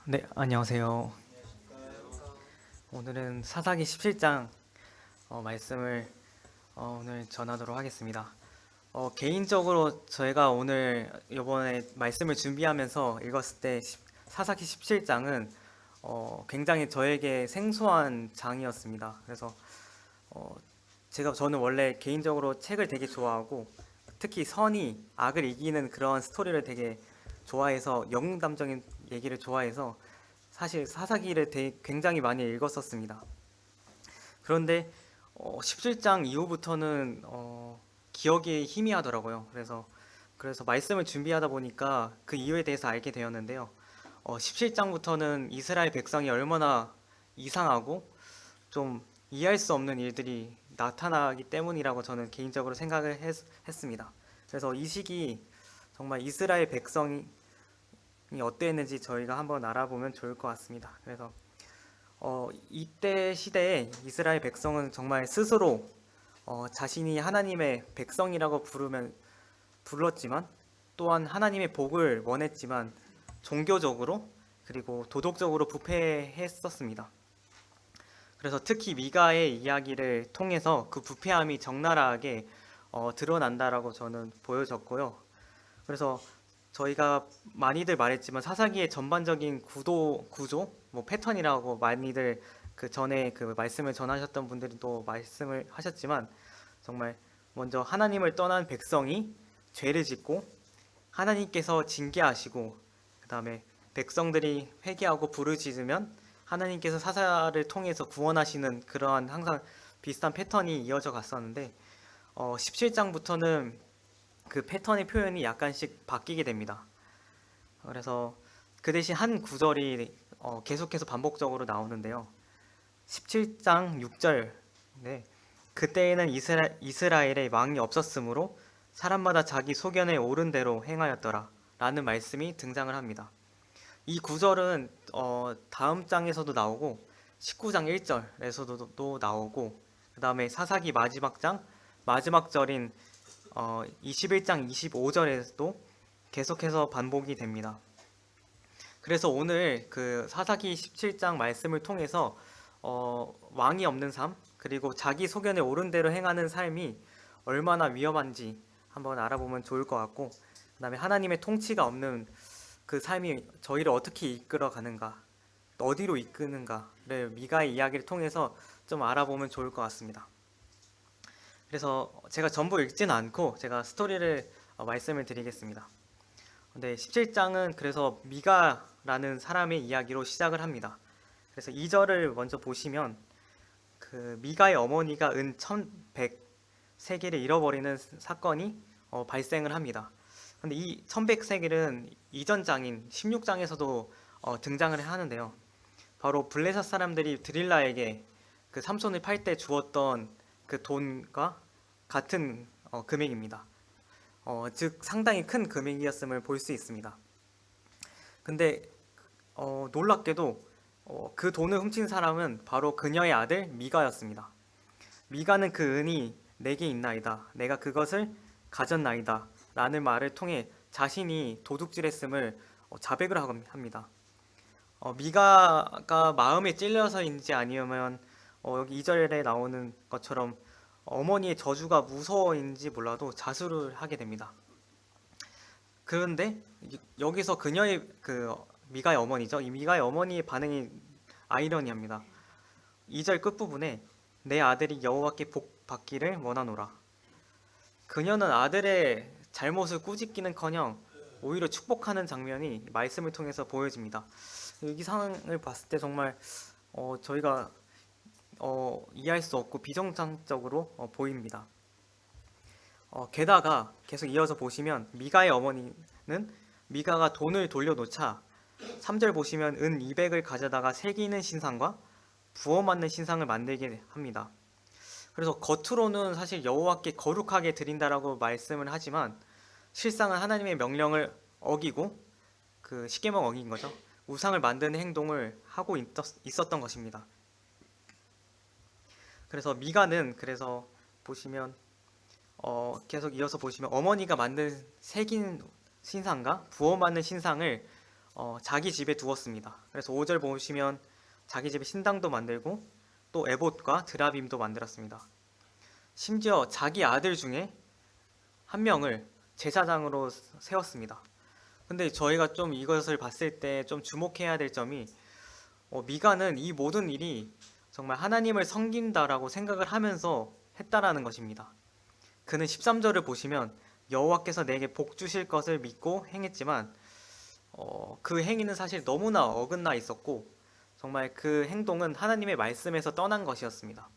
네, 안녕하세요. 오늘은 사사기 17장 말씀을 오늘 전하도록 하겠습니다. 개인적으로 저희가 오늘 이번에 말씀을 준비하면서 읽었을 때 사사기 17장은 굉장히 저에게 생소한 장이었습니다. 그래서 어, 저는 원래 개인적으로 책을 되게 좋아하고 특히 선이 악을 이기는 그런 스토리를 되게 좋아해서 영웅담적인 얘기를 좋아해서 사실 사사기를 굉장히 많이 읽었었습니다. 그런데 17장 이후부터는 기억이 희미하더라고요. 그래서 말씀을 준비하다 보니까 그 이유에 대해서 알게 되었는데요. 17장부터는 이스라엘 백성이 얼마나 이상하고 좀 이해할 수 없는 일들이 나타나기 때문이라고 저는 개인적으로 생각을 했습니다. 그래서 이 시기 정말 이스라엘 백성이 어땠는지 저희가 한번 알아보면 좋을 것 같습니다. 그래서 이때 시대에 이스라엘 백성은 정말 스스로 자신이 하나님의 백성이라고 불렀지만 또한 하나님의 복을 원했지만 종교적으로 그리고 도덕적으로 부패했었습니다. 그래서 특히 미가의 이야기를 통해서 그 부패함이 적나라하게 드러난다라고 저는 보여졌고요. 그래서 저희가 많이들 말했지만 사사기의 전반적인 구조, 뭐 패턴이라고 많이들 그 전에 그 말씀을 전하셨던 분들이 또 말씀을 하셨지만 정말 먼저 하나님을 떠난 백성이 죄를 짓고 하나님께서 징계하시고 그 다음에 백성들이 회개하고 부르짖으면 하나님께서 사사를 통해서 구원하시는 그러한 항상 비슷한 패턴이 이어져 갔었는데 17장부터는 그 패턴의 표현이 약간씩 바뀌게 됩니다. 그래서 그 대신 한 구절이 계속해서 반복적으로 나오는데요. 17장 6절. 네. 그때에는 이스라엘의 왕이 없었으므로 사람마다 자기 소견에 옳은 대로 행하였더라. 라는 말씀이 등장을 합니다. 이 구절은 다음 장에서도 나오고 19장 1절에서도 또 나오고 그 다음에 사사기 마지막 장 마지막 절인 21장 25절에도 계속해서 반복이 됩니다. 그래서 오늘 그 사사기 17장 말씀을 통해서 왕이 없는 삶 그리고 자기 소견에 옳은 대로 행하는 삶이 얼마나 위험한지 한번 알아보면 좋을 것 같고 그 다음에 하나님의 통치가 없는 그 삶이 저희를 어떻게 이끌어 가는가 어디로 이끄는가를 미가의 이야기를 통해서 좀 알아보면 좋을 것 같습니다. 그래서 제가 전부 읽지는 않고 제가 스토리를 말씀을 드리겠습니다. 근데 17장은 그래서 미가라는 사람의 이야기로 시작을 합니다. 그래서 2절을 먼저 보시면 그 미가의 어머니가 은 1100세겔을 잃어버리는 사건이 발생을 합니다. 근데 이 1100세겔은 이전 장인 16장에서도 등장을 하는데요. 바로 블레셋 사람들이 드릴라에게 그 삼손을 팔 때 주었던 그 돈과 같은 금액입니다. 즉 상당히 큰 금액이었음을 볼 수 있습니다. 근데 놀랍게도 그 돈을 훔친 사람은 바로 그녀의 아들 미가였습니다. 미가는 그 은이 내게 있나이다. 내가 그것을 가졌나이다. 라는 말을 통해 자신이 도둑질했음을 자백을 합니다. 미가가 마음에 찔려서인지 아니면 여기 2절에 나오는 것처럼 어머니의 저주가 무서워인지 몰라도 자수를 하게 됩니다. 그런데 여기서 그녀의 그 미가의 어머니죠. 이 미가의 어머니의 반응이 아이러니합니다. 2절 끝부분에 내 아들이 여호와께 복 받기를 원하노라. 그녀는 아들의 잘못을 꾸짖기는커녕 오히려 축복하는 장면이 말씀을 통해서 보여집니다. 이 상황을 봤을 때 정말 저희가 이해할 수 없고 비정상적으로 보입니다. 게다가 계속 이어서 보시면 미가의 어머니는 미가가 돈을 돌려놓자 3절 보시면 은 200을 가져다가 새기는 신상과 부어 맞는 신상을 만들게 합니다. 그래서 겉으로는 사실 여호와께 거룩하게 드린다라고 말씀을 하지만 실상은 하나님의 명령을 어기고 그 십계명 어긴 거죠. 우상을 만드는 행동을 하고 있었던 것입니다. 그래서 미가는 그래서 보시면 계속 이어서 보시면 어머니가 만든 새긴 신상과 부어 맞는 신상을 자기 집에 두었습니다. 그래서 5절 보시면 자기 집에 신당도 만들고 또 에봇과 드라빔도 만들었습니다. 심지어 자기 아들 중에 한 명을 제사장으로 세웠습니다. 근데 저희가 좀 이것을 봤을 때 좀 주목해야 될 점이 미가는 이 모든 일이 정말 하나님을 섬긴다라고 생각을 하면서 했다라는 것입니다. 그는 13절을 보시면 여호와께서 내게 복 주실 것을 믿고 행했지만 그 행위는 사실 너무나 어긋나 있었고 정말 그 행동은 하나님의 말씀에서 떠난 것이었습니다.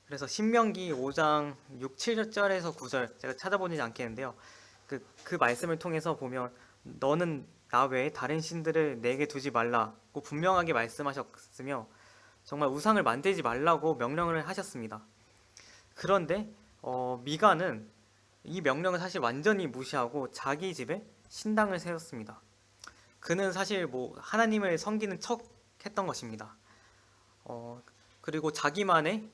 그래서 신명기 5장 6, 7절에서 9절 제가 찾아보지 않겠는데요. 그 말씀을 통해서 보면 너는 나 외에 다른 신들을 내게 두지 말라고 분명하게 말씀하셨으며 정말 우상을 만들지 말라고 명령을 하셨습니다. 그런데 미가는 이 명령을 사실 완전히 무시하고 자기 집에 신당을 세웠습니다. 그는 사실 하나님을 섬기는 척 했던 것입니다. 그리고 자기만의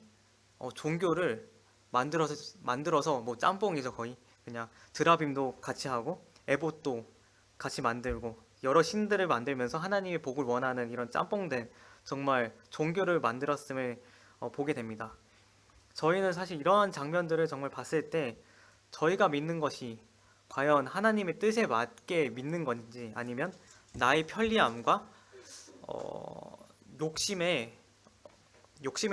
종교를 만들어서 짬뽕이죠 거의. 그냥 드라빔도 같이 하고 에봇도 같이 만들고 여러 신들을 만들면서 하나님의 복을 원하는 이런 짬뽕된 정말 종교를 만들었음을 보게 됩니다. 저희는 사실 이러한 장면들을 정말 봤을 때 저희가 믿는 것이 과연 하나님의 뜻에 맞게 믿는 건지 아니면 나의 편리함과 욕심에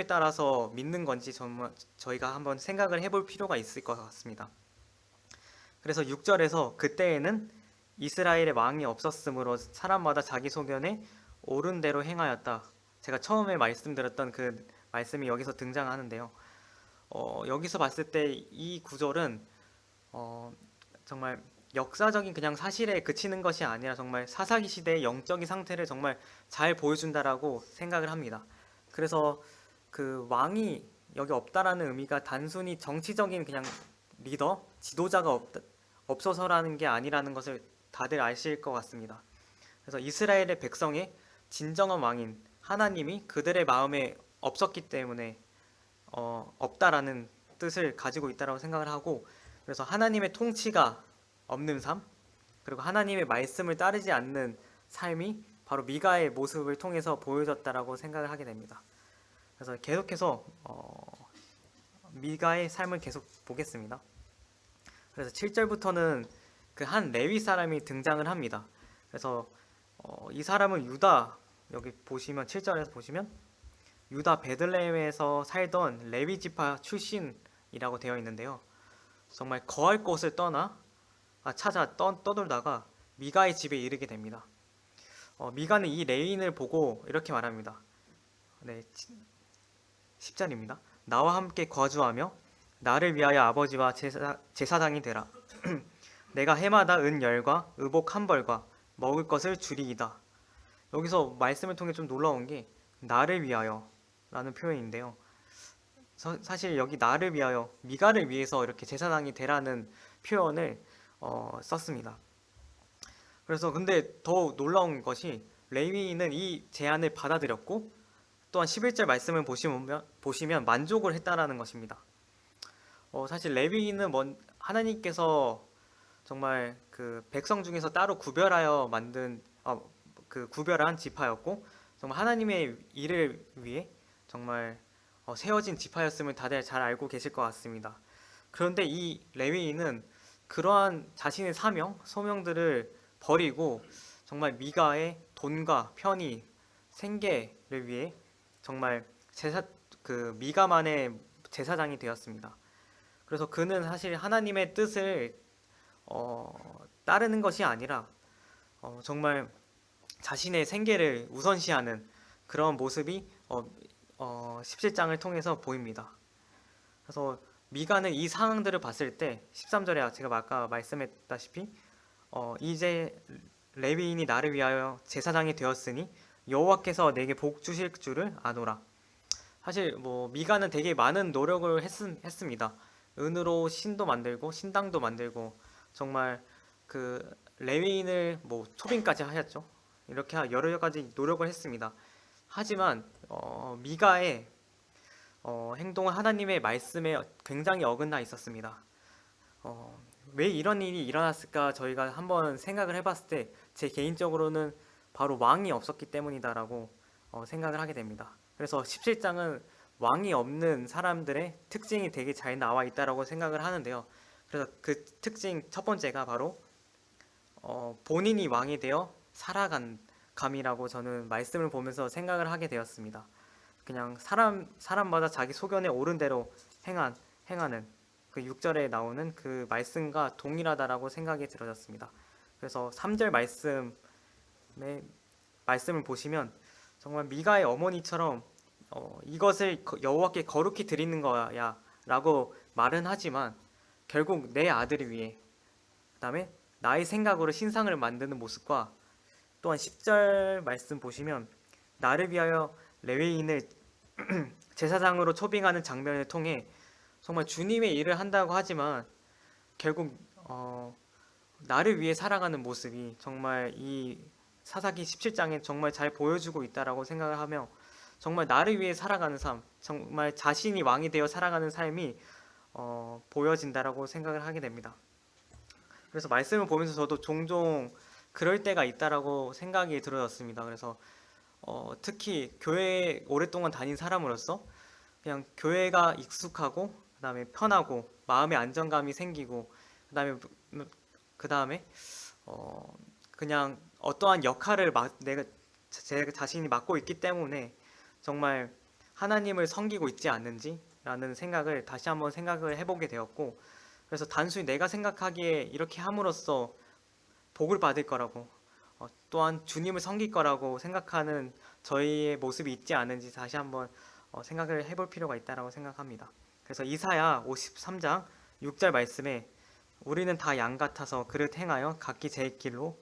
따라서 믿는 건지 정말 저희가 한번 생각을 해볼 필요가 있을 것 같습니다. 그래서 6절에서 그때에는 이스라엘의 왕이 없었으므로 사람마다 자기 소견에 옳은 대로 행하였다. 제가 처음에 말씀드렸던 그 말씀이 여기서 등장하는데요. 여기서 봤을 때 이 구절은 정말 역사적인 그냥 사실에 그치는 것이 아니라 정말 사사기 시대의 영적인 상태를 정말 잘 보여준다라고 생각을 합니다. 그래서 그 왕이 여기 없다라는 의미가 단순히 정치적인 그냥 리더, 지도자가 없어서라는 게 아니라는 것을 다들 아실 것 같습니다. 그래서 이스라엘의 백성의 진정한 왕인 하나님이 그들의 마음에 없었기 때문에 없다라는 뜻을 가지고 있다라고 생각을 하고, 그래서 하나님의 통치가 없는 삶, 그리고 하나님의 말씀을 따르지 않는 삶이 바로 미가의 모습을 통해서 보여졌다라고 생각을 하게 됩니다. 그래서 계속해서 미가의 삶을 계속 보겠습니다. 그래서 7절부터는 그 한 레위 사람이 등장을 합니다. 그래서 이 사람은 유다, 여기 보시면 7절에서 보시면 유다 베들레헴에서 살던 레위 지파 출신이라고 되어 있는데요. 정말 거할 곳을 찾아 떠돌다가 미가의 집에 이르게 됩니다. 미가는 이 레위인을 보고 이렇게 말합니다. 네, 10절입니다. 나와 함께 거주하며 나를 위하여 아버지와 제사장이 되라. 내가 해마다 은열과 의복 한 벌과 먹을 것을 주리이다. 여기서 말씀을 통해 좀 놀라운 게 나를 위하여 라는 표현인데요. 사실 여기 나를 위하여, 미가를 위해서 이렇게 제사장이 되라는 표현을 썼습니다. 그래서 근데 더 놀라운 것이 레위인은 이 제안을 받아들였고 또한 11절 말씀을 보시면 만족을 했다라는 것입니다. 사실 레위인은 하나님께서 정말 그 백성 중에서 따로 구별하여 만든 그 구별한 지파였고 정말 하나님의 일을 위해 정말 세워진 지파였음을 다들 잘 알고 계실 것 같습니다. 그런데 이 레위인은 그러한 자신의 소명들을 버리고 정말 미가의 돈과 편의, 생계를 위해 정말 미가만의 제사장이 되었습니다. 그래서 그는 사실 하나님의 뜻을 따르는 것이 아니라 정말 자신의 생계를 우선시하는 그런 모습이 17장을 통해서 보입니다. 그래서 미가는 이 상황들을 봤을 때 13절에 제가 아까 말씀했다시피 이제 레위인이 나를 위하여 제사장이 되었으니 여호와께서 내게 복 주실 줄을 아노라. 사실 미가는 되게 많은 노력을 했습니다. 은으로 신도 만들고 신당도 만들고 정말 그 레위인을 초빙까지 하였죠. 이렇게 여러 가지 노력을 했습니다. 하지만 미가의 행동은 하나님의 말씀에 굉장히 어긋나 있었습니다. 왜 이런 일이 일어났을까 저희가 한번 생각을 해봤을 때 제 개인적으로는 바로 왕이 없었기 때문이다라고 생각을 하게 됩니다. 그래서 17장은 왕이 없는 사람들의 특징이 되게 잘 나와 있다라고 생각을 하는데요. 그래서 그 특징 첫 번째가 바로 본인이 왕이 되어 살아간 감이라고 저는 말씀을 보면서 생각을 하게 되었습니다. 그냥 사람마다 자기 소견에 옳은 대로 행하는 그 6절에 나오는 그 말씀과 동일하다라고 생각이 들어졌습니다. 그래서 3절 말씀을 보시면 정말 미가의 어머니처럼 이것을 여호와께 거룩히 드리는 거야라고 말은 하지만 결국 내 아들을 위해 그다음에 나의 생각으로 신상을 만드는 모습과 또한 10절 말씀 보시면 나를 위하여 레위인을 제사장으로 초빙하는 장면을 통해 정말 주님의 일을 한다고 하지만 결국 나를 위해 살아가는 모습이 정말 이 사사기 17장에 정말 잘 보여주고 있다라고 생각을 하며 정말 나를 위해 살아가는 삶, 정말 자신이 왕이 되어 살아가는 삶이 보여진다라고 생각을 하게 됩니다. 그래서 말씀을 보면서 저도 종종 그럴 때가 있다라고 생각이 들어졌습니다. 그래서 특히 교회에 오랫동안 다닌 사람으로서 그냥 교회가 익숙하고 그다음에 편하고 마음의 안정감이 생기고 그다음에 그다음에 그냥 어떠한 역할을 내가 제 자신이 맡고 있기 때문에 정말 하나님을 섬기고 있지 않는지라는 생각을 다시 한번 생각을 해보게 되었고 그래서 단순히 내가 생각하기에 이렇게 함으로써 복을 받을 거라고 또한 주님을 섬길 거라고 생각하는 저희의 모습이 있지 않은지 다시 한번 생각을 해볼 필요가 있다고 생각합니다. 그래서 이사야 53장 6절 말씀에 우리는 다 양 같아서 그릇 행하여 각기 제 길로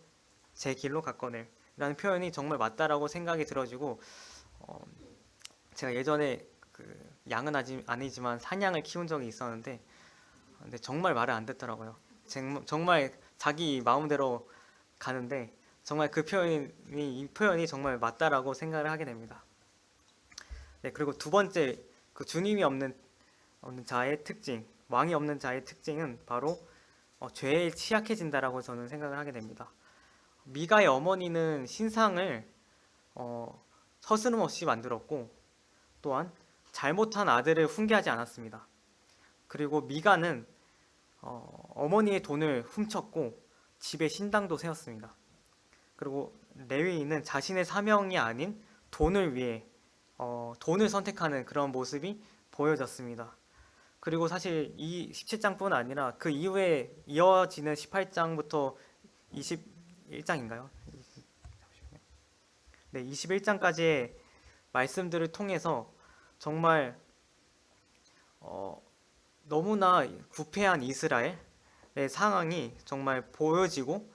갔거늘 라는 표현이 정말 맞다라고 생각이 들어지고 제가 예전에 그 양은 아니지만 사냥을 키운 적이 있었는데 근데 정말 말을 안 듣더라고요. 정말 자기 마음대로 가는데 정말 이 표현이 정말 맞다라고 생각을 하게 됩니다. 네, 그리고 두 번째 그 주님이 없는 자의 특징, 왕이 없는 자의 특징은 바로 죄에 취약해진다라고 저는 생각을 하게 됩니다. 미가의 어머니는 신상을 서스름없이 만들었고 또한 잘못한 아들을 훈계하지 않았습니다. 그리고 미가는 어머니의 돈을 훔쳤고 집에 신당도 세웠습니다. 그리고 레위인은 자신의 사명이 아닌 돈을 위해 돈을 선택하는 그런 모습이 보여졌습니다. 그리고 사실 이 17장뿐 아니라 그 이후에 이어지는 18장부터 21장인가요? 네, 21장까지의 말씀들을 통해서 정말 너무나 부패한 이스라엘의 상황이 정말 보여지고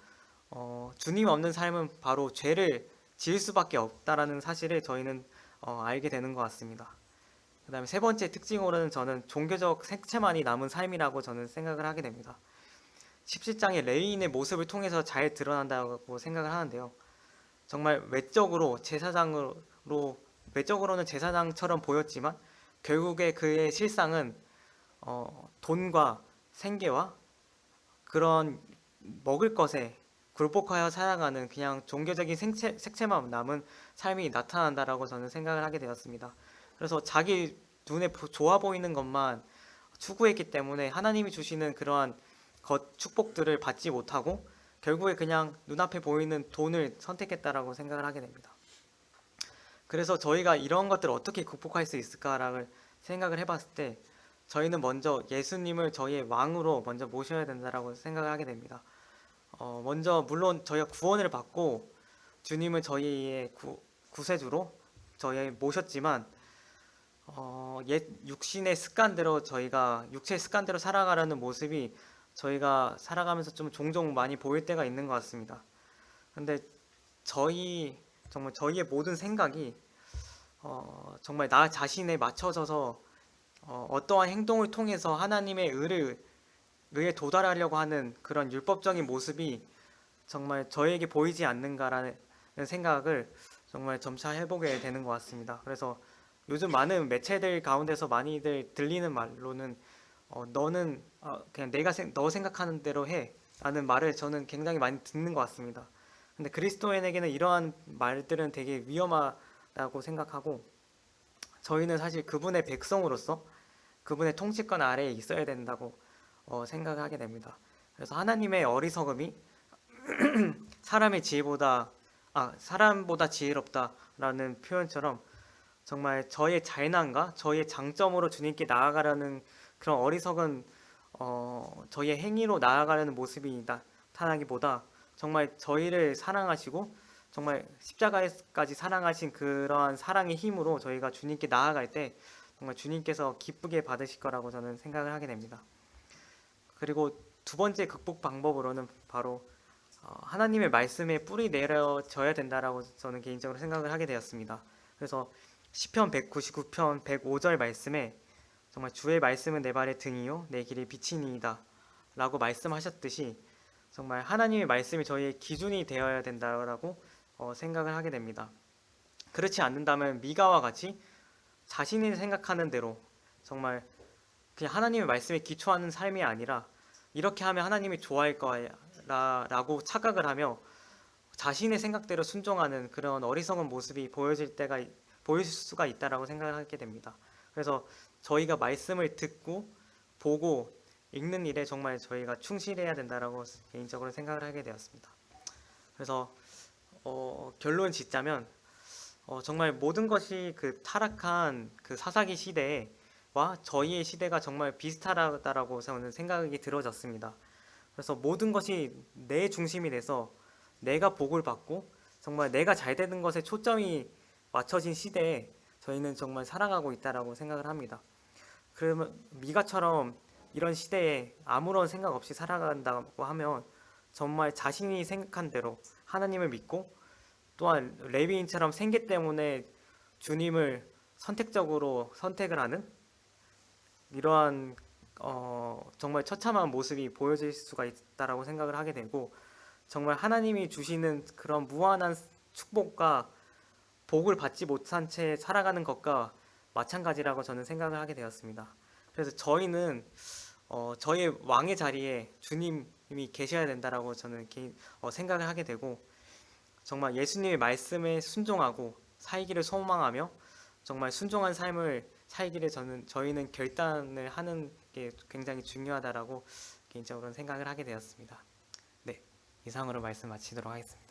주님 없는 삶은 바로 죄를 지을 수밖에 없다라는 사실을 저희는 알게 되는 것 같습니다. 그 다음에 세 번째 특징으로는 저는 종교적 색채만이 남은 삶이라고 저는 생각을 하게 됩니다. 17장의 레위인의 모습을 통해서 잘 드러난다고 생각을 하는데요. 정말 외적으로는 제사장처럼 보였지만 결국에 그의 실상은 돈과 생계와 그런 먹을 것에 굴복하여 살아가는 그냥 종교적인 색채만 남은 삶이 나타난다라고 저는 생각을 하게 되었습니다. 그래서 자기 눈에 좋아 보이는 것만 추구했기 때문에 하나님이 주시는 그러한 축복들을 받지 못하고 결국에 그냥 눈앞에 보이는 돈을 선택했다라고 생각을 하게 됩니다. 그래서 저희가 이런 것들을 어떻게 극복할 수 있을까라고 생각을 해봤을 때 저희는 먼저 예수님을 저희의 왕으로 먼저 모셔야 된다라고 생각을 하게 됩니다. 먼저 물론 저희가 구원을 받고 주님을 저희의 구세주로 저희 모셨지만 옛 육신의 습관대로 저희가 육체의 습관대로 살아가려는 모습이 저희가 살아가면서 좀 종종 많이 보일 때가 있는 것 같습니다. 근데 정말 저희의 모든 생각이 정말 나 자신에 맞춰져서 어떠한 행동을 통해서 하나님의 의에 도달하려고 하는 그런 율법적인 모습이 정말 저에게 보이지 않는가라는 생각을 정말 점차 해보게 되는 것 같습니다. 그래서 요즘 많은 매체들 가운데서 많이들 들리는 말로는 너는 그냥 너 생각하는 대로 해 라는 말을 저는 굉장히 많이 듣는 것 같습니다. 근데 그리스도인에게는 이러한 말들은 되게 위험하다고 생각하고, 저희는 사실 그분의 백성으로서 그분의 통치권 아래에 있어야 된다고 생각하게 됩니다. 그래서 하나님의 어리석음이 사람의 지혜보다 사람보다 지혜롭다라는 표현처럼 정말 저의 잘난과 저의 장점으로 주님께 나아가려는 그런 어리석은 저희의 행위로 나아가려는 모습이 나타나기보다 정말 저희를 사랑하시고 정말 십자가에까지 사랑하신 그러한 사랑의 힘으로 저희가 주님께 나아갈 때 정말 주님께서 기쁘게 받으실 거라고 저는 생각을 하게 됩니다. 그리고 두 번째 극복 방법으로는 바로 하나님의 말씀에 뿌리 내려져야 된다라고 저는 개인적으로 생각을 하게 되었습니다. 그래서 시편 199편 105절 말씀에 정말 주의 말씀은 내 발의 등이요 내 길의 빛이니이다 라고 말씀하셨듯이 정말 하나님의 말씀이 저희의 기준이 되어야 된다라고 생각을 하게 됩니다. 그렇지 않는다면 미가와 같이 자신이 생각하는 대로 정말 그냥 하나님의 말씀에 기초하는 삶이 아니라 이렇게 하면 하나님이 좋아할 거야 라고 착각을 하며 자신의 생각대로 순종하는 그런 어리석은 모습이 보일 수가 있다라고 생각을 하게 됩니다. 그래서 저희가 말씀을 듣고 보고 읽는 일에 정말 저희가 충실해야 된다라고 개인적으로 생각을 하게 되었습니다. 그래서 결론 짓자면 정말 모든 것이 그 타락한 그 사사기 시대와 저희의 시대가 정말 비슷하다라고 저는 생각이 들어졌습니다. 그래서 모든 것이 내 중심이 돼서 내가 복을 받고 정말 내가 잘 되는 것에 초점이 맞춰진 시대에 저희는 정말 살아가고 있다라고 생각을 합니다. 그러면 미가처럼 이런 시대에 아무런 생각 없이 살아간다고 하면 정말 자신이 생각한 대로 하나님을 믿고 또한 레위인처럼 생계 때문에 주님을 선택적으로 선택을 하는 이러한 정말 처참한 모습이 보여질 수가 있다라고 생각을 하게 되고, 정말 하나님이 주시는 그런 무한한 축복과 복을 받지 못한 채 살아가는 것과 마찬가지라고 저는 생각을 하게 되었습니다. 그래서 저희는 저희 왕의 자리에 주님이 계셔야 된다라고 저는 생각을 하게 되고, 정말 예수님의 말씀에 순종하고 살기를 소망하며 정말 순종한 삶을 살기를 저희는 결단을 하는 게 굉장히 중요하다라고 개인적으로는 생각을 하게 되었습니다. 네, 이상으로 말씀 마치도록 하겠습니다.